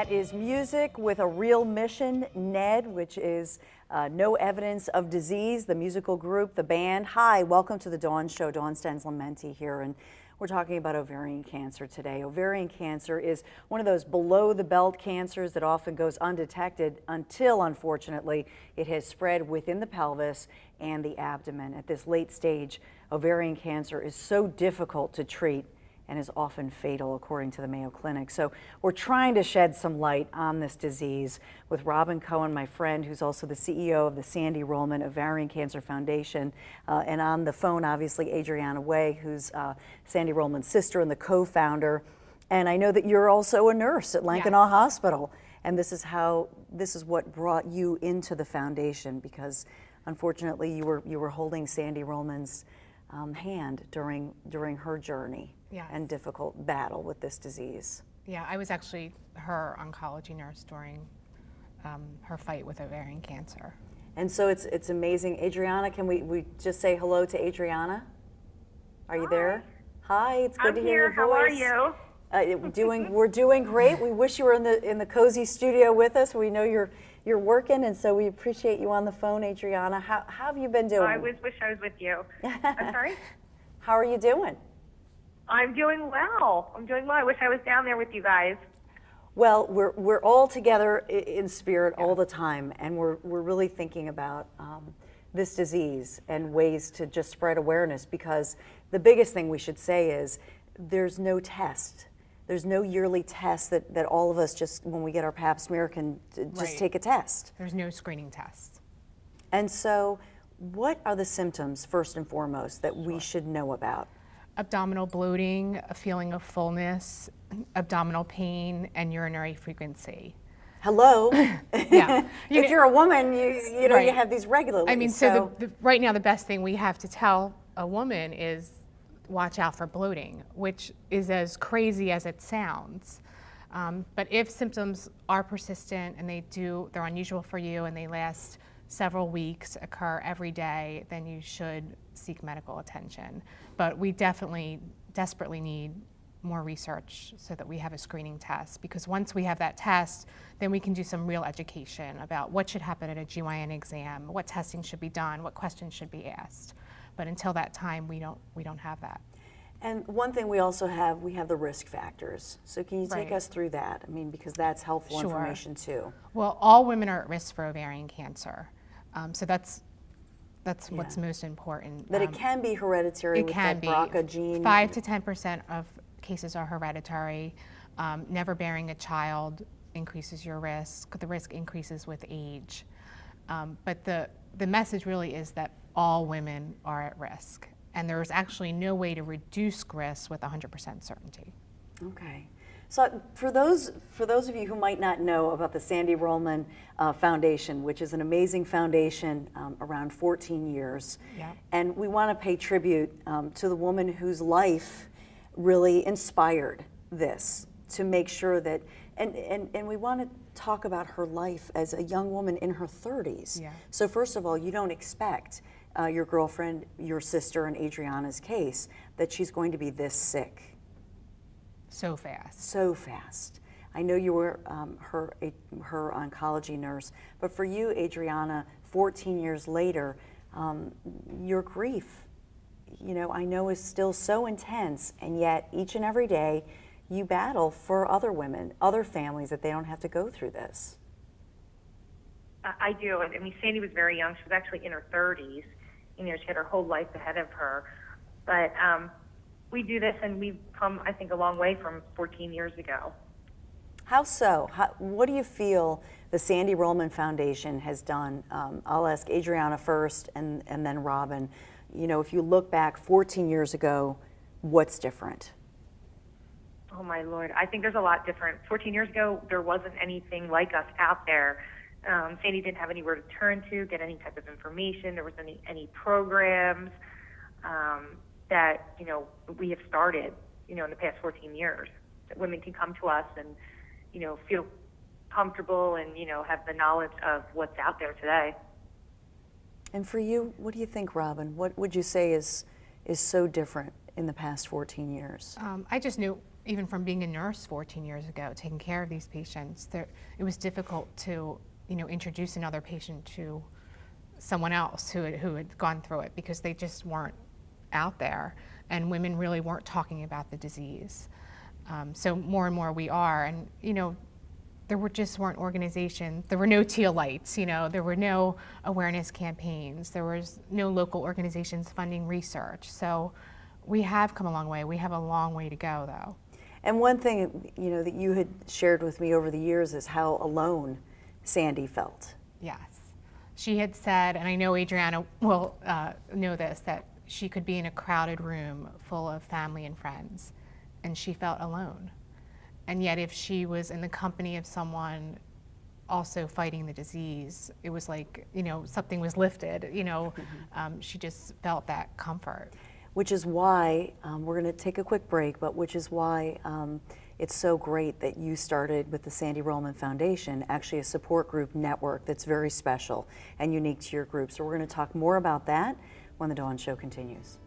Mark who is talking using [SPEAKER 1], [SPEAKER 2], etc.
[SPEAKER 1] That is music with a real mission, N.E.D, which is No Evidence of Disease, the musical group, the band. Hi, welcome to the Dawn Show. Dawn Stensland-Menti here, and we're talking about ovarian cancer today. Ovarian cancer is one of those below-the-belt cancers that often goes undetected until, unfortunately, it has spread within the pelvis and the abdomen. At this late stage, ovarian cancer is so difficult to treat and is often fatal, according to the Mayo Clinic. So we're trying to shed some light on this disease with Cohen, my friend, who's also the CEO of the Sandy Rollman Ovarian Cancer Foundation, and on the phone, obviously, Adriana Way, who's Sandy Rollman's sister and the co-founder. And I know that you're also a nurse at Lankenau Hospital, and this is what brought you into the foundation, because unfortunately you were holding Sandy Rollman's hand during her journey.
[SPEAKER 2] Yes.
[SPEAKER 1] And difficult battle with this disease.
[SPEAKER 2] Yeah, I was actually her oncology nurse during her fight with ovarian cancer.
[SPEAKER 1] And so it's amazing. Adriana, can we just say hello to Adriana? Are you there? Hi, it's good to hear your voice.
[SPEAKER 3] How are you?
[SPEAKER 1] We're doing great. We wish you were in the cozy studio with us. We know you're working, and so we appreciate you on the phone, Adriana. How have you been doing?
[SPEAKER 3] I always wish I was with you. I'm sorry?
[SPEAKER 1] How are you doing?
[SPEAKER 3] I'm doing well. I wish I was down there with you guys.
[SPEAKER 1] Well, we're all together in spirit all the time, and we're really thinking about this disease and ways to just spread awareness, because the biggest thing we should say is there's no test. There's no yearly test that all of us just, when we get our pap smear, can just take a test.
[SPEAKER 2] There's no screening test.
[SPEAKER 1] And so what are the symptoms, first and foremost, that we should know about?
[SPEAKER 2] Abdominal bloating, a feeling of fullness, abdominal pain, and urinary frequency.
[SPEAKER 1] Hello.
[SPEAKER 2] Yeah.
[SPEAKER 1] If you're a woman, you know, you have these regularly.
[SPEAKER 2] I mean, so right now the best thing we have to tell a woman is watch out for bloating, which is as crazy as it sounds. But if symptoms are persistent and they're unusual for you and they last several weeks, occur every day, then you should seek medical attention. But we desperately need more research so that we have a screening test, because once we have that test, then we can do some real education about what should happen at a GYN exam, what testing should be done, what questions should be asked. But until that time, we don't have that.
[SPEAKER 1] And one thing we also have, we have the risk factors. So can you take us through that? I mean, because that's helpful information too.
[SPEAKER 2] Well, all women are at risk for ovarian cancer. So that's what's most important.
[SPEAKER 1] But it can be hereditary with that BRCA gene.
[SPEAKER 2] 5 to 10% of cases are hereditary. Never bearing a child increases your risk. The risk increases with age. But the message really is that all women are at risk. And there's actually no way to reduce risk with 100% certainty.
[SPEAKER 1] Okay. So for those of you who might not know about the Sandy Rollman Foundation, which is an amazing foundation, around 14 years, and we want to pay tribute to the woman whose life really inspired this, to make sure that, and we want to talk about her life as a young woman in her 30s.
[SPEAKER 2] Yeah.
[SPEAKER 1] So first of all, you don't expect your girlfriend, your sister, in Adriana's case, that she's going to be this sick.
[SPEAKER 2] So fast.
[SPEAKER 1] So fast. I know you were her oncology nurse, but for you, Adriana, 14 years later, your grief, you know, I know is still so intense, and yet each and every day you battle for other women, other families, that they don't have to go through this.
[SPEAKER 3] I do. I mean, Sandy was very young. She was actually in her 30s. You know, she had her whole life ahead of her. But we do this, and we've come, I think, a long way from 14 years ago.
[SPEAKER 1] How so? What do you feel the Sandy Rollman Foundation has done? I'll ask Adriana first, and then Robin. You know, if you look back 14 years ago, what's different?
[SPEAKER 3] Oh, my Lord. I think there's a lot different. 14 years ago, there wasn't anything like us out there. Sandy didn't have anywhere to turn to, get any type of information. There wasn't any programs that, you know, we have started, you know, in the past 14 years. That women can come to us and, you know, feel comfortable and, you know, have the knowledge of what's out there today.
[SPEAKER 1] And for you, what do you think, Robin? What would you say is so different in the past 14 years?
[SPEAKER 2] I just knew even from being a nurse 14 years ago, taking care of these patients, it was difficult to, introduce another patient to someone else who had gone through it, because they just weren't out there, and women really weren't talking about the disease. So more and more we are, and there weren't organizations, there were no teal lights, there were no awareness campaigns, there was no local organizations funding research. So we have come a long way. We have a long way to go, though.
[SPEAKER 1] And one thing, that you had shared with me over the years is how alone Sandy felt.
[SPEAKER 2] Yes. She had said, and I know Adriana will know this, that she could be in a crowded room full of family and friends, and she felt alone. And yet if she was in the company of someone also fighting the disease, it was like, something was lifted, she just felt that comfort.
[SPEAKER 1] Which is why, we're going to take a quick break, but which is why it's so great that you started with the Sandy Rollman Foundation, actually a support group network that's very special and unique to your group. So we're going to talk more about that when the Dawn Show continues.